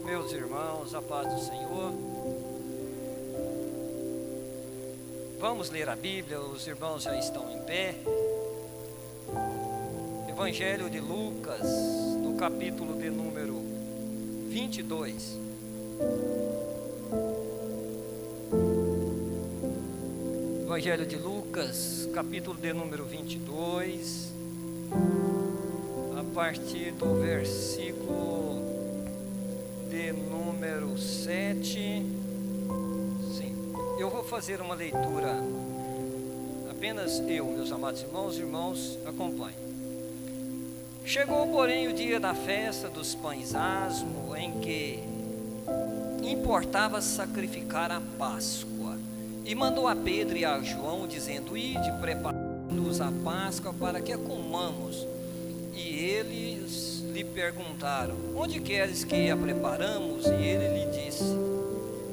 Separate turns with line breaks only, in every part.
Meus irmãos, a paz do Senhor. Vamos ler a Bíblia, os irmãos já estão em pé. Evangelho de Lucas, no capítulo de número 22. Evangelho de Lucas, capítulo de número 22, a partir do versículo de número 7. Sim, eu vou fazer uma leitura, apenas eu, meus amados irmãos, acompanhem. Chegou, porém, o dia da festa dos pães asmos, em que importava sacrificar a Páscoa, e mandou a Pedro e a João, dizendo: ide, preparando-nos a Páscoa para que a comamos. E eles lhe perguntaram: onde queres que a preparamos? E ele lhe disse: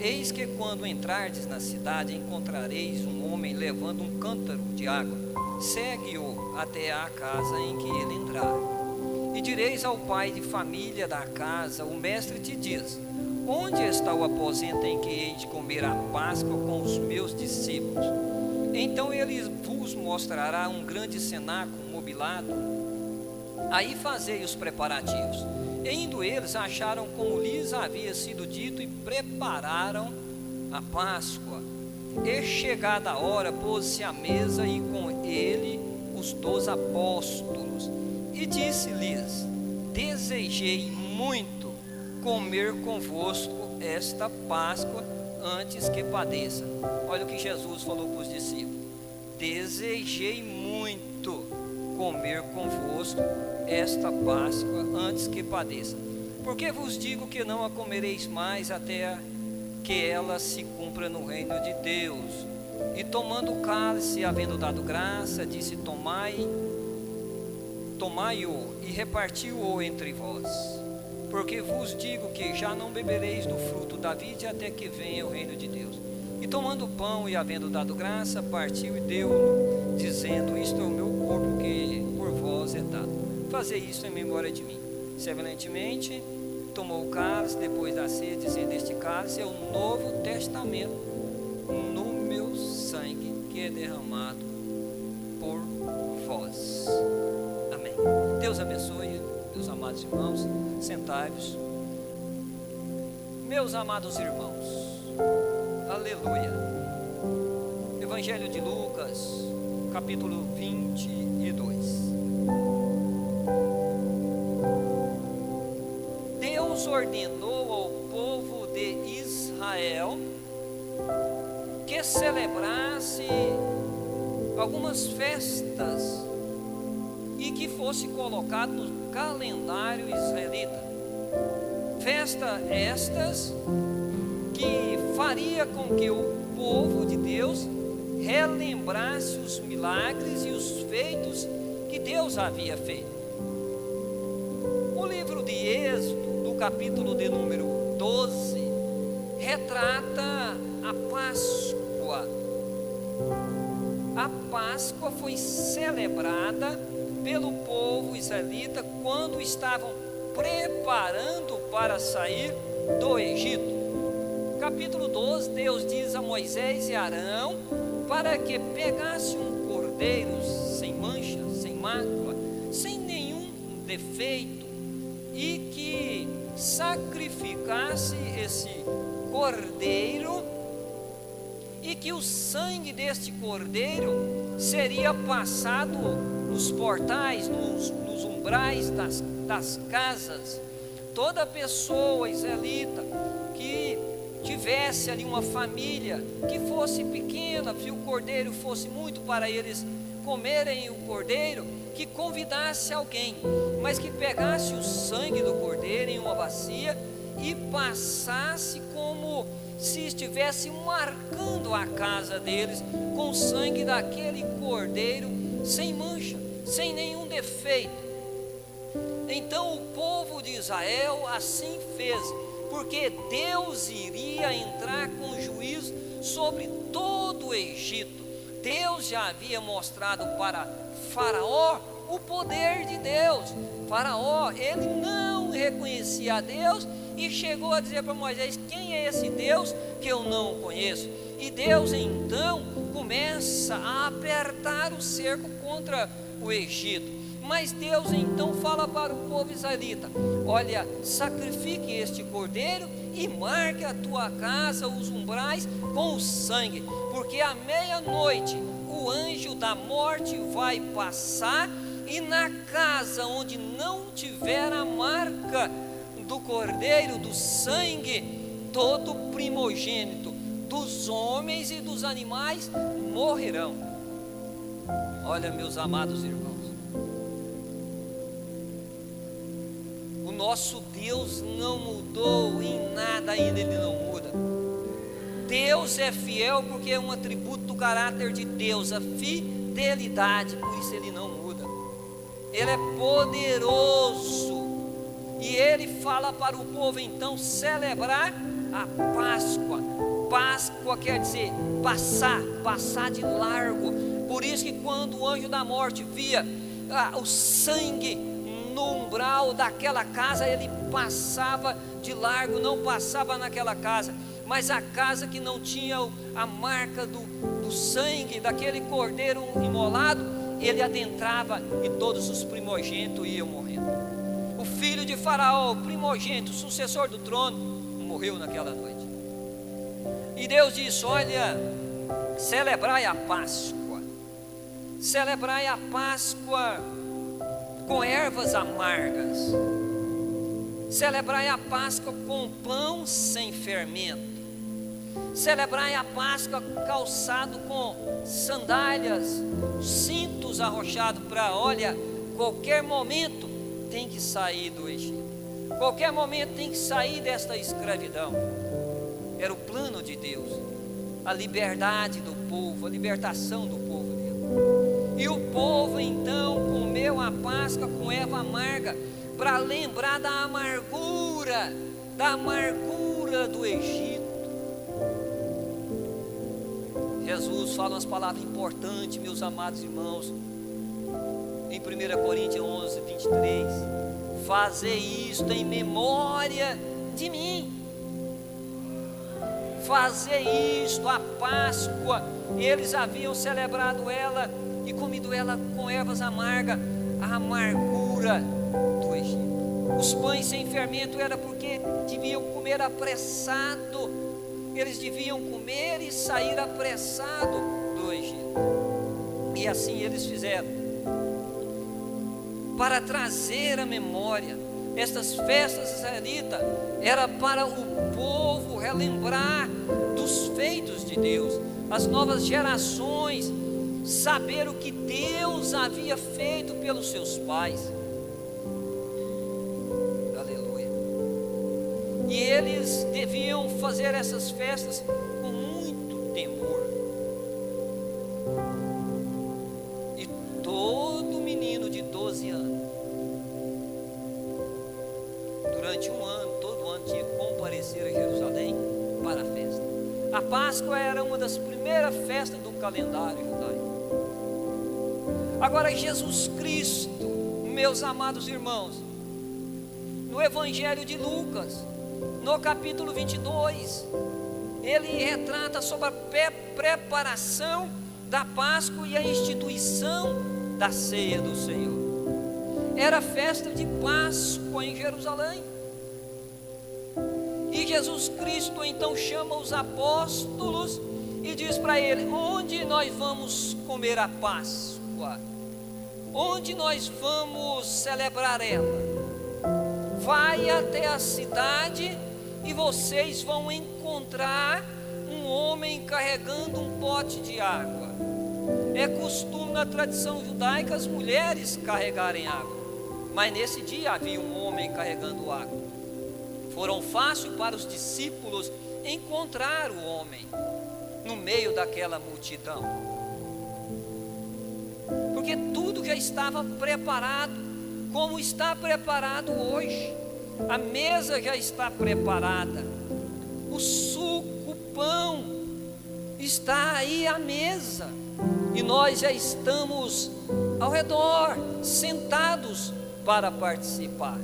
eis que quando entrardes na cidade, encontrareis um homem levando um cântaro de água. Segue-o até à casa em que ele entrar. E direis ao pai de família da casa: o mestre te diz: onde está o aposento em que hei de comer a Páscoa com os meus discípulos? Então ele vos mostrará um grande cenáculo mobilado. Aí fazei os preparativos. E indo eles, acharam como lhes havia sido dito e prepararam a Páscoa. E chegada a hora, pôs-se à mesa e com ele os 12 apóstolos. E disse-lhes: desejei muito comer convosco esta Páscoa antes que padeça. Olha o que Jesus falou para os discípulos: desejei muito comer convosco esta Páscoa antes que padeça. Porque vos digo que não a comereis mais até que ela se cumpra no reino de Deus. E tomando o cálice, havendo dado graça, disse: tomai-o e repartiu-o entre vós. Porque vos digo que já não bebereis do fruto da vide até que venha o reino de Deus. E tomando o pão e havendo dado graça, partiu e deu-o, dizendo: isto é o meu corpo que por vós é dado. Fazei isso em memória de mim. Semelhantemente, tomou o cálice depois da ceia, dizendo: este cálice é o novo testamento no meu sangue, que é derramado por vós. Amém. Deus abençoe, meus amados irmãos. Sentai-vos. Meus amados irmãos, aleluia. Evangelho de Lucas, capítulo 22. Deus ordenou ao povo de Israel que celebrasse algumas festas e que fosse colocado no calendário israelita. Festas estas que faria com que o povo de Deus relembrasse os milagres e os feitos que Deus havia feito. O livro de Êxodo, no capítulo de número 12, retrata a Páscoa. A Páscoa foi celebrada pelo povo israelita quando estavam preparando para sair do Egito. Capítulo 12, Deus diz a Moisés e Arão para que pegasse um cordeiro sem mancha, sem mácula, sem nenhum defeito, e que sacrificasse esse cordeiro, e que o sangue deste cordeiro seria passado nos portais, nos umbrais das casas. Toda pessoa israelita que tivesse ali uma família que fosse pequena, se o cordeiro fosse muito para eles comerem o cordeiro, que convidasse alguém, mas que pegasse o sangue do cordeiro em uma bacia e passasse como se estivesse marcando a casa deles com o sangue daquele cordeiro sem mancha, sem nenhum defeito. Então o povo de Israel assim fez, porque Deus iria entrar com juízo sobre todo o Egito. Deus já havia mostrado para Faraó o poder de Deus. Faraó, ele não reconhecia a Deus e chegou a dizer para Moisés: quem é esse Deus que eu não conheço? E Deus então começa a apertar o cerco contra o Egito. Mas Deus então fala para o povo israelita: olha, sacrifique este cordeiro e marque a tua casa, os umbrais, com o sangue, porque à meia-noite o anjo da morte vai passar, e na casa onde não tiver a marca do cordeiro, do sangue, todo primogênito dos homens e dos animais morrerão. Olha, meus amados irmãos, o nosso Deus não mudou em nada ainda, Ele não muda. Deus é fiel porque é um atributo do caráter de Deus, a fidelidade, por isso Ele não muda. Ele é poderoso, e Ele fala para o povo então celebrar a Páscoa. Páscoa quer dizer passar de largo. Por isso que quando o anjo da morte via o sangue no umbral daquela casa, ele passava de largo, não passava naquela casa. Mas a casa que não tinha a marca do sangue daquele cordeiro imolado, ele adentrava e todos os primogênitos iam morrendo. O filho de Faraó, o primogênito, sucessor do trono, morreu naquela noite. E Deus disse: olha, celebrai a Páscoa, celebrai a Páscoa com ervas amargas, celebrai a Páscoa com pão sem fermento, celebrai a Páscoa calçado com sandálias, cintos arrochados, para, olha, qualquer momento tem que sair do Egito, qualquer momento tem que sair desta escravidão. Era o plano de Deus, a liberdade do povo, a libertação do povo dele. E o povo então comeu a Páscoa com erva amarga, para lembrar da amargura do Egito. Jesus fala umas palavras importantes, meus amados irmãos, em 1 Coríntios 11, 23: fazei isto em memória de mim. Fazer isto, a Páscoa, eles haviam celebrado ela e comido ela com ervas amargas, a amargura do Egito. Os pães sem fermento era porque deviam comer apressado, eles deviam comer e sair apressado do Egito. E assim eles fizeram, para trazer à memória. Estas festas israelitas era para o povo relembrar dos feitos de Deus, as novas gerações saber o que Deus havia feito pelos seus pais. Aleluia. E eles deviam fazer essas festas com muito temor. E todo menino de 12 anos, durante um ano, todo ano, tinha que comparecer a Jerusalém para a festa. A Páscoa era uma das primeiras festas do calendário judaico. Agora, Jesus Cristo, meus amados irmãos, no Evangelho de Lucas, no capítulo 22, ele retrata sobre a preparação da Páscoa e a instituição da ceia do Senhor. Era festa de Páscoa em Jerusalém. E Jesus Cristo então chama os apóstolos e diz para ele: onde nós vamos comer a Páscoa? Onde nós vamos celebrar ela? Vai até a cidade e vocês vão encontrar um homem carregando um pote de água. É costume na tradição judaica as mulheres carregarem água, mas nesse dia havia um homem carregando água. Foram fácil para os discípulos encontrar o homem no meio daquela multidão, porque tudo já estava preparado, como está preparado hoje. A mesa já está preparada, o suco, o pão está aí à mesa, e nós já estamos ao redor, sentados para participar.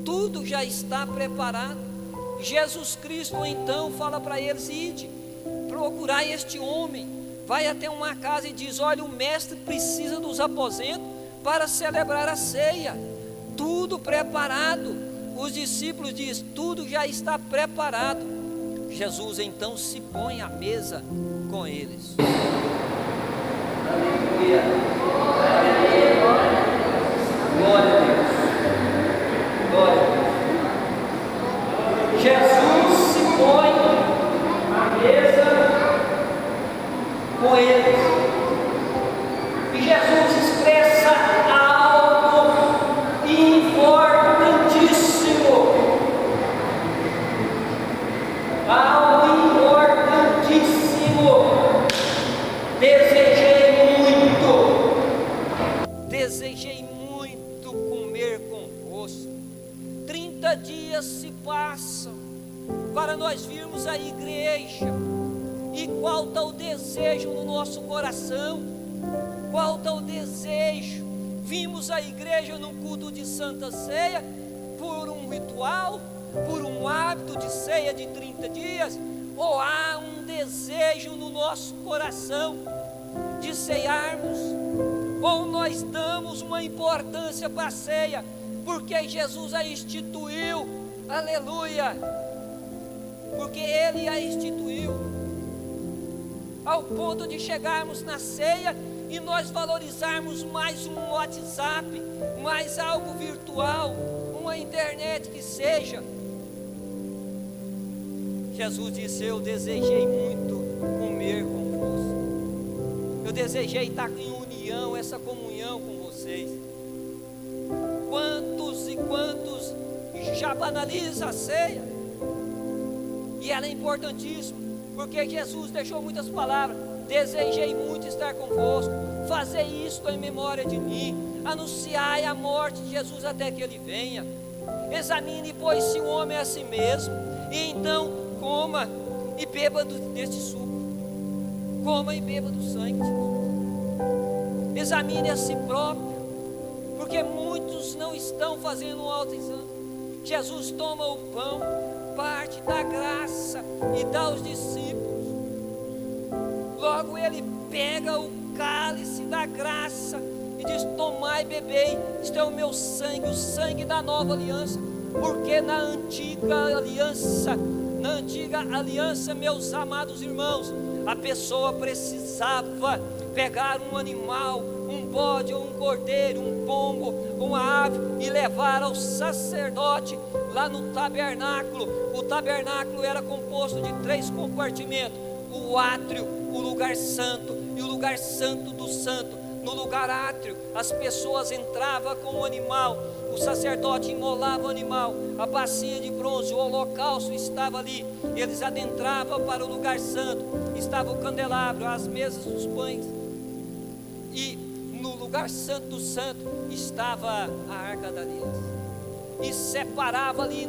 Tudo já está preparado. Jesus Cristo então fala para eles: ide, procurai este homem. Vai até uma casa e diz: olha, o mestre precisa dos aposentos para celebrar a ceia. Tudo preparado. Os discípulos dizem: tudo já está preparado. Jesus então se põe à mesa com eles. Aleluia. Glória a Deus. Glória a Deus. Jesus se põe à mesa com eles. E Jesus expressa algo importantíssimo. Algo importantíssimo. Desejei muito comer convosco. 30 dias se passam para nós virmos a igreja. E qual está o desejo no nosso coração? Qual está o desejo? Vimos a igreja num culto de Santa Ceia por um ritual, por um hábito de ceia de 30 dias? Ou há um desejo no nosso coração de ceiarmos? Ou nós damos uma importância para a ceia porque Jesus a instituiu? Aleluia! Porque Ele a instituiu, ao ponto de chegarmos na ceia e nós valorizarmos mais um WhatsApp, mais algo virtual, uma internet que seja. Jesus disse: eu desejei muito comer convosco. Eu desejei estar em união, essa comunhão com vocês. Quantos e quantos já banalizam a ceia? E ela é importantíssima, porque Jesus deixou muitas palavras: desejei muito estar convosco, fazei isto em memória de mim, anunciai a morte de Jesus até que Ele venha. Examine, pois, se o homem é a si mesmo, e então coma e beba deste suco, coma e beba do sangue de Jesus. Examine a si próprio, porque muitos não estão fazendo um autoexame. Jesus toma o pão, parte da graça e dá aos discípulos. Logo Ele pega o cálice da graça e diz: tomai e bebei, isto é o meu sangue, o sangue da nova aliança. Porque na antiga aliança, meus amados irmãos, a pessoa precisava pegar um animal, um bode ou um cordeiro, um pombo, uma ave, e levar ao sacerdote lá no tabernáculo. O tabernáculo era composto de 3 compartimentos: o átrio, o lugar santo e o lugar santo do santo. No lugar átrio, as pessoas entravam com o animal, o sacerdote imolava o animal, a bacia de bronze, o holocausto estava ali. Eles adentravam para o lugar santo, estava o candelabro, as mesas dos pães, e no lugar santo do santo estava a arca da aliança. E separava ali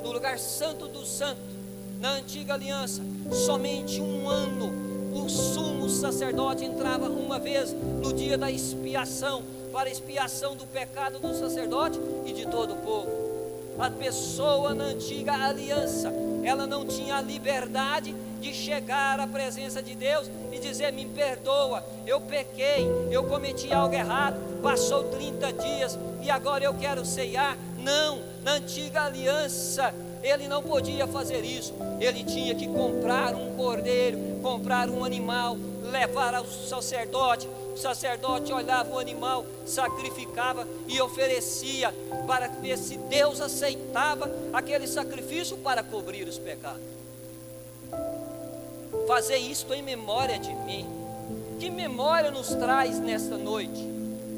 no lugar santo do santo, na antiga aliança, somente um ano o sumo sacerdote entrava uma vez no dia da expiação, para a expiação do pecado do sacerdote e de todo o povo. A pessoa na antiga aliança, ela não tinha a liberdade de chegar à presença de Deus e dizer: me perdoa, eu pequei, eu cometi algo errado, passou 30 dias e agora eu quero ceiar. Não, na antiga aliança ele não podia fazer isso. Ele tinha que comprar um cordeiro, comprar um animal, levar ao sacerdote. O sacerdote olhava o animal, sacrificava e oferecia, para ver se Deus aceitava aquele sacrifício para cobrir os pecados. Fazer isto em memória de mim. Que memória nos traz nesta noite?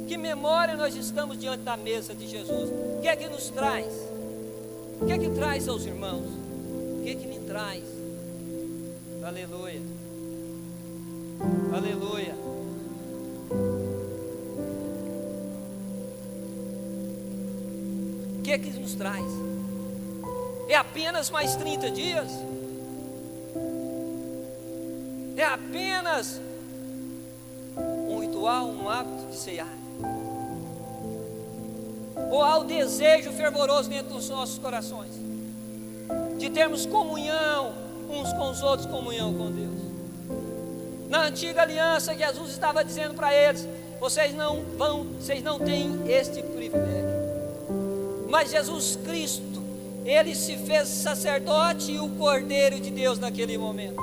Que memória nós estamos diante da mesa de Jesus? O que é que nos traz? O que é que traz aos irmãos? O que é que me traz? Aleluia. Aleluia. O que é que nos traz? É apenas mais 30 dias? É apenas um ritual, um hábito de ceiar? Ou há o desejo fervoroso dentro dos nossos corações? de termos comunhão uns com os outros, comunhão com Deus. Na antiga aliança, Jesus estava dizendo para eles: vocês não têm este privilégio. Mas Jesus Cristo, Ele se fez sacerdote e o Cordeiro de Deus naquele momento.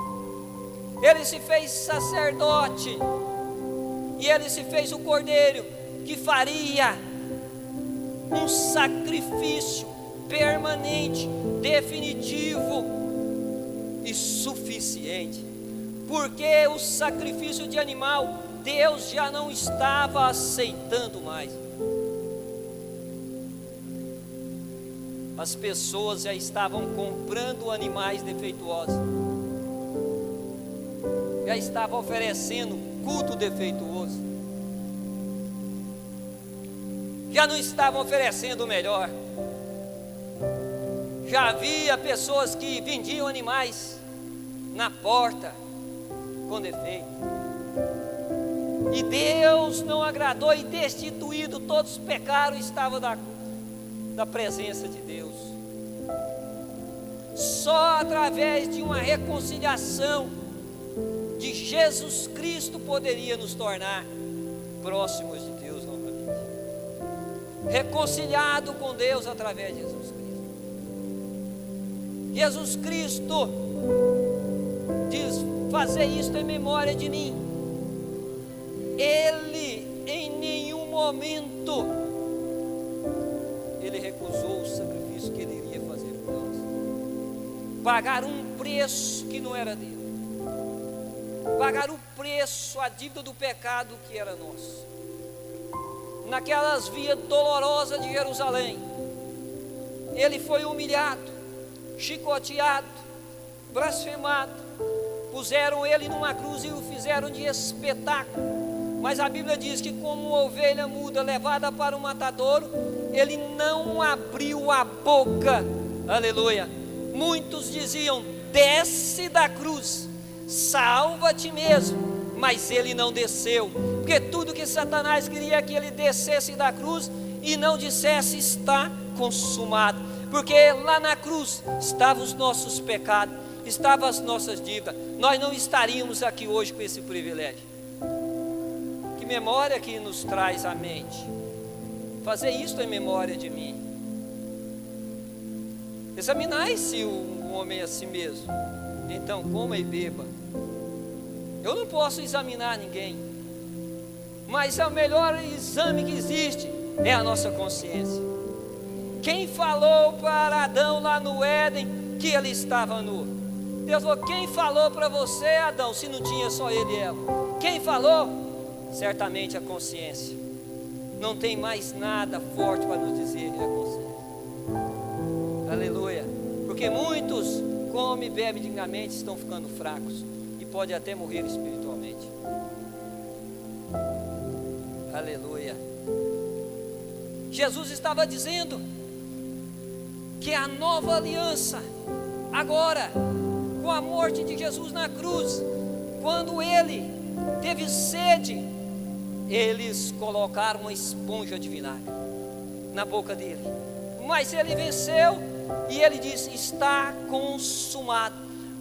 Ele se fez sacerdote e Ele se fez o Cordeiro que faria um sacrifício permanente, definitivo e suficiente. Porque o sacrifício de animal Deus já não estava aceitando mais. As pessoas já estavam comprando animais defeituosos, já estavam oferecendo culto defeituoso, já não estavam oferecendo o melhor. Já havia pessoas que vendiam animais na porta com defeito. E Deus não agradou, e destituído, todos pecaram e estavam da presença de Deus. Só através de uma reconciliação de Jesus Cristo poderia nos tornar próximos de Deus novamente. Reconciliado com Deus através de Jesus Cristo. Jesus Cristo diz: fazer isto em memória de mim. Ele em nenhum momento Ele recusou o sacrifício que Ele iria fazer por nós. Pagar um preço que não era dele. Pagar o preço, a dívida do pecado que era nosso. Naquelas vias dolorosas de Jerusalém, Ele foi humilhado, chicoteado, blasfemado. Puseram Ele numa cruz e o fizeram de espetáculo. Mas a Bíblia diz que, como uma ovelha muda levada para o matadouro, Ele não abriu a boca. Aleluia. Muitos diziam: desce da cruz, salva a ti mesmo. Mas Ele não desceu, porque tudo que Satanás queria é que Ele descesse da cruz e não dissesse: está consumado. Porque lá na cruz estavam os nossos pecados, estavam as nossas dívidas. Nós não estaríamos aqui hoje com esse privilégio. Que memória que nos traz à mente. Fazer isto em memória de mim. Examinai-se o homem a si mesmo, então coma e beba. Eu não posso examinar ninguém, mas o melhor exame que existe é a nossa consciência. Quem falou para Adão lá no Éden que ele estava nu? Deus falou: quem falou para você, Adão, se não tinha só ele e ela? Quem falou? Certamente a consciência. Não tem mais nada forte para nos dizer, é a consciência. Aleluia. Porque muitos comem e bebem dignamente, estão ficando fracos e podem até morrer espiritualmente. Aleluia. Jesus estava dizendo que a nova aliança, agora, com a morte de Jesus na cruz, quando Ele teve sede, eles colocaram uma esponja de vinagre na boca dele, mas Ele venceu e Ele disse: está consumado.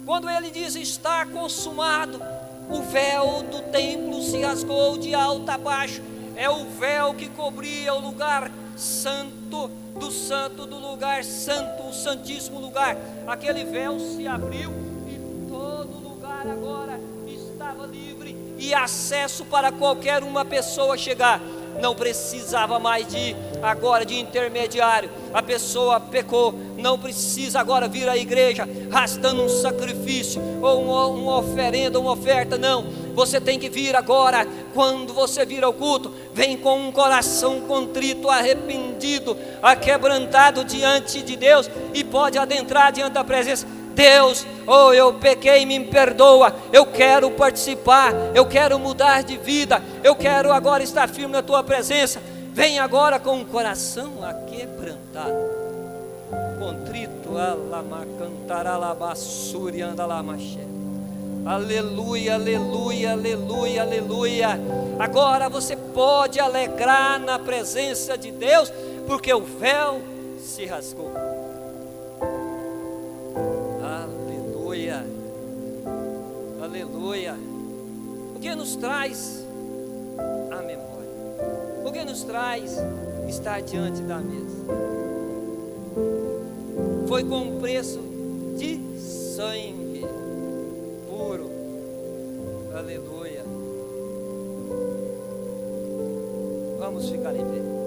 Quando Ele diz está consumado, o véu do templo se rasgou de alto a baixo. É o véu que cobria o lugar santo do lugar santo, o santíssimo lugar. Aquele véu se abriu e todo lugar agora estava livre e acesso para qualquer uma pessoa chegar. Não precisava mais de intermediário. A pessoa pecou, não precisa agora vir à igreja arrastando um sacrifício ou uma oferenda, uma oferta. Não, você tem que vir agora. Quando você vir ao culto, vem com um coração contrito, arrependido, aquebrantado diante de Deus, e pode adentrar diante da presença. Deus, eu pequei, me perdoa, eu quero participar, eu quero mudar de vida, eu quero agora estar firme na tua presença. Vem agora com um coração aquebrantado, contrito, aleluia, aleluia, aleluia, aleluia. Agora você pode alegrar na presença de Deus, porque o véu se rasgou. aleluia. O que nos traz a memória? O que nos traz estar diante da mesa? Foi com um preço de sangue puro, aleluia. Vamos ficar em pé.